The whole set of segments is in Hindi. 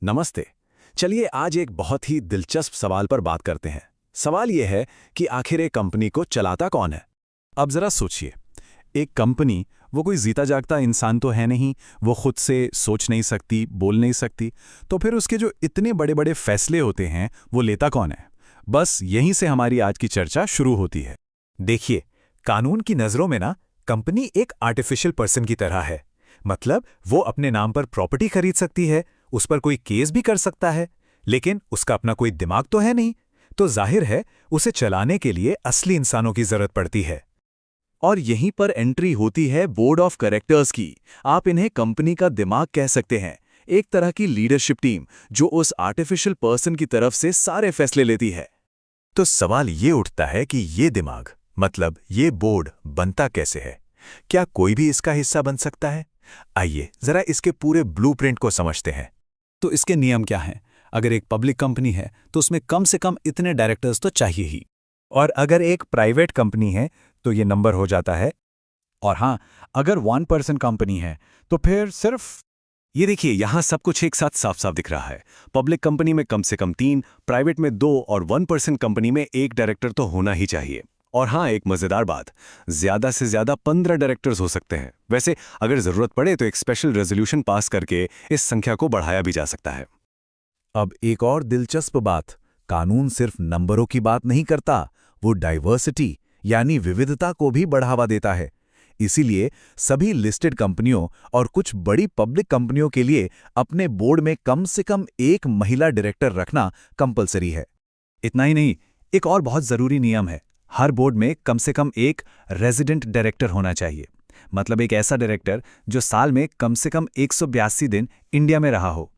नमस्ते। चलिए आज एक बहुत ही दिलचस्प सवाल पर बात करते हैं। सवाल यह है कि आखिर एक कंपनी को चलाता कौन है। अब जरा सोचिए, एक कंपनी वो कोई जीता जागता इंसान तो है नहीं, वो खुद से सोच नहीं सकती, बोल नहीं सकती, तो फिर उसके जो इतने बड़े बड़े फैसले होते हैं वो लेता कौन है। बस यहीं से हमारी आज की चर्चा शुरू होती है। देखिए, कानून की नजरों में ना कंपनी एक आर्टिफिशियल पर्सन की तरह है। मतलब वो अपने नाम पर प्रॉपर्टी खरीद सकती है, उस पर कोई केस भी कर सकता है, लेकिन उसका अपना कोई दिमाग तो है नहीं। तो जाहिर है उसे चलाने के लिए असली इंसानों की जरूरत पड़ती है। और यहीं पर एंट्री होती है बोर्ड ऑफ डायरेक्टर्स की। आप इन्हें कंपनी का दिमाग कह सकते हैं, एक तरह की लीडरशिप टीम जो उस आर्टिफिशियल पर्सन की तरफ से सारे फैसले लेती है। तो सवाल ये उठता है कि ये दिमाग, मतलब ये बोर्ड बनता कैसे है? क्या कोई भी इसका हिस्सा बन सकता है? आइए जरा इसके पूरे ब्लूप्रिंट को समझते हैं। तो इसके नियम क्या हैं? अगर एक पब्लिक कंपनी है तो उसमें कम से कम इतने डायरेक्टर्स तो चाहिए ही। और अगर एक प्राइवेट कंपनी है तो ये नंबर हो जाता है। और हाँ, अगर 1% कंपनी है तो फिर सिर्फ। ये देखिए, यहाँ सब कुछ एक साथ साफ साफ दिख रहा है। पब्लिक कंपनी में कम से कम 3, प्राइवेट में 2 और 1% कंपनी में 1 डायरेक्टर तो होना ही चाहिए। और हाँ, एक मजेदार बात, ज्यादा से ज्यादा 15 डायरेक्टर्स हो सकते हैं। वैसे अगर जरूरत पड़े तो एक स्पेशल रेजोल्यूशन पास करके इस संख्या को बढ़ाया भी जा सकता है। अब एक और दिलचस्प बात, कानून सिर्फ नंबरों की बात नहीं करता, वो डाइवर्सिटी यानी विविधता को भी बढ़ावा देता है। इसीलिए सभी लिस्टेड कंपनियों और कुछ बड़ी पब्लिक कंपनियों के लिए अपने बोर्ड में कम से कम एक महिला डायरेक्टर रखना कंपलसरी है। इतना ही नहीं, एक और बहुत जरूरी नियम है, हर बोर्ड में कम से कम एक रेजिडेंट डायरेक्टर होना चाहिए। मतलब एक ऐसा डायरेक्टर जो साल में कम से कम 182 दिन इंडिया में रहा हो।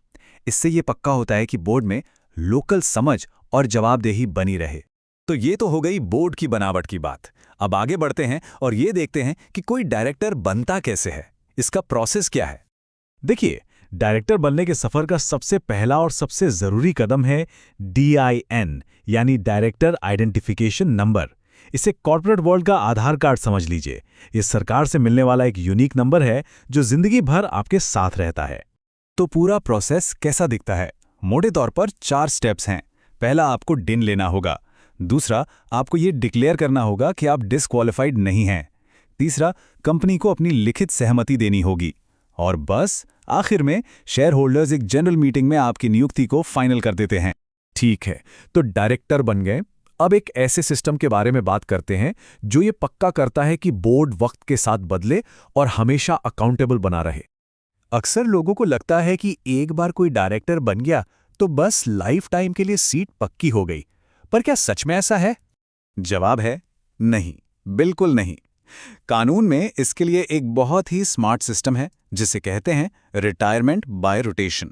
इससे ये पक्का होता है कि बोर्ड में लोकल समझ और जवाबदेही बनी रहे। तो ये तो हो गई बोर्ड की बनावट की बात। अब आगे बढ़ते हैं और ये देखते हैं कि कोई डायरेक्टर बनता कैसे है, इसका प्रोसेस क्या है। देखिए, डायरेक्टर बनने के सफर का सबसे पहला और सबसे जरूरी कदम है DIN, यानी डायरेक्टर आइडेंटिफिकेशन नंबर। इसे कॉर्पोरेट वर्ल्ड का आधार कार्ड समझ लीजिए। ये सरकार से मिलने वाला एक यूनिक नंबर है जो जिंदगी भर आपके साथ रहता है। तो पूरा प्रोसेस कैसा दिखता है? मोटे तौर पर 4 स्टेप्स हैं। पहला, आपको डिन लेना होगा। दूसरा, आपको ये डिक्लेयर करना होगा कि आप डिसक्वालिफाइड नहीं हैं। तीसरा, कंपनी को अपनी लिखित सहमति देनी होगी। और बस आखिर में शेयर होल्डर्स एक जनरल मीटिंग में आपकी नियुक्ति को फाइनल कर देते हैं। ठीक है, तो डायरेक्टर बन गए। अब एक ऐसे सिस्टम के बारे में बात करते हैं जो ये पक्का करता है कि बोर्ड वक्त के साथ बदले और हमेशा अकाउंटेबल बना रहे। अक्सर लोगों को लगता है कि एक बार कोई डायरेक्टर बन गया तो बस लाइफ टाइम के लिए सीट पक्की हो गई। पर क्या सच में ऐसा है? जवाब है नहीं, बिल्कुल नहीं। कानून में इसके लिए एक बहुत ही स्मार्ट सिस्टम है जिसे कहते हैं रिटायरमेंट बाय रोटेशन।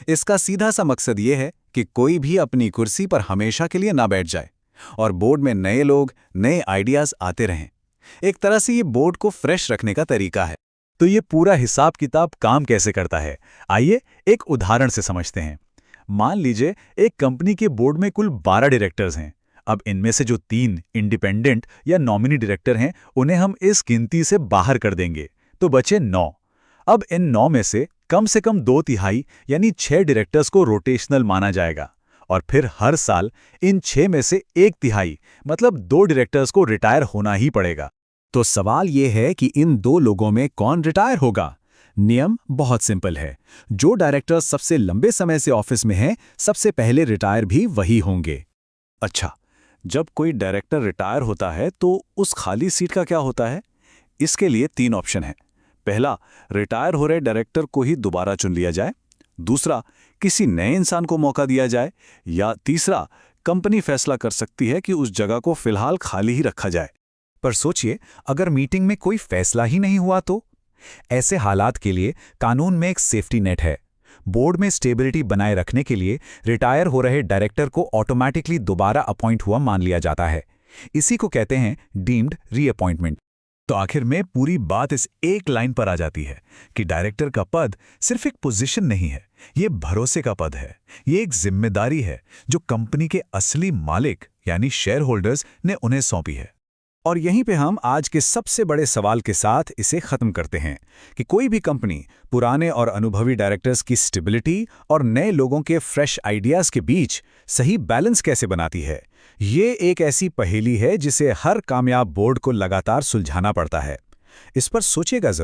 इसका सीधा सा मकसद ये है कि कोई भी अपनी कुर्सी पर हमेशा के लिए ना बैठ जाए और बोर्ड में नए लोग, नए आइडियाज आते रहें। एक तरह से ये बोर्ड को फ्रेश रखने का तरीका है। तो ये पूरा हिसाब किताब काम कैसे करता है, आइए एक उदाहरण से समझते हैं। मान लीजिए एक कंपनी के बोर्ड में कुल 12 डायरेक्टर्स हैं। अब इनमें से जो 3 इंडिपेंडेंट या नॉमिनी डायरेक्टर हैं उन्हें हम इस गिनती से बाहर कर देंगे, तो बचे 9। अब इन 9 में से कम 2/3 यानी 6 डायरेक्टर्स को रोटेशनल माना जाएगा। और फिर हर साल इन 6 में से 1/3 मतलब 2 डायरेक्टर्स को रिटायर होना ही पड़ेगा। तो सवाल यह है कि इन 2 लोगों में कौन रिटायर होगा। नियम बहुत सिंपल है, जो डायरेक्टर सबसे लंबे समय से ऑफिस में हैं, सबसे पहले रिटायर भी वही होंगे। अच्छा, जब कोई डायरेक्टर रिटायर होता है तो उस खाली सीट का क्या होता है? इसके लिए 3 ऑप्शन हैं। पहला, रिटायर हो रहे डायरेक्टर को ही दोबारा चुन लिया जाए। दूसरा, किसी नए इंसान को मौका दिया जाए। या तीसरा, कंपनी फैसला कर सकती है कि उस जगह को फिलहाल खाली ही रखा जाए। पर सोचिए, अगर मीटिंग में कोई फैसला ही नहीं हुआ तो? ऐसे हालात के लिए कानून में एक सेफ्टी नेट है। बोर्ड में स्टेबिलिटी बनाए रखने के लिए रिटायर हो रहे डायरेक्टर को ऑटोमैटिकली दोबारा अपॉइंट हुआ मान लिया जाता है। इसी को कहते हैं डीम्ड रीअपॉइंटमेंट। तो आखिर में पूरी बात इस एक लाइन पर आ जाती है कि डायरेक्टर का पद सिर्फ एक पोजीशन नहीं है, ये भरोसे का पद है। ये एक जिम्मेदारी है जो कंपनी के असली मालिक यानी शेयर होल्डर्स ने उन्हें सौंपी है। और यहीं पे हम आज के सबसे बड़े सवाल के साथ इसे खत्म करते हैं कि कोई भी कंपनी पुराने और अनुभवी डायरेक्टर्स की स्टेबिलिटी और नए लोगों के फ्रेश आइडियाज के बीच सही बैलेंस कैसे बनाती है। ये एक ऐसी पहेली है जिसे हर कामयाब बोर्ड को लगातार सुलझाना पड़ता है। इस पर सोचिएगा जरूर।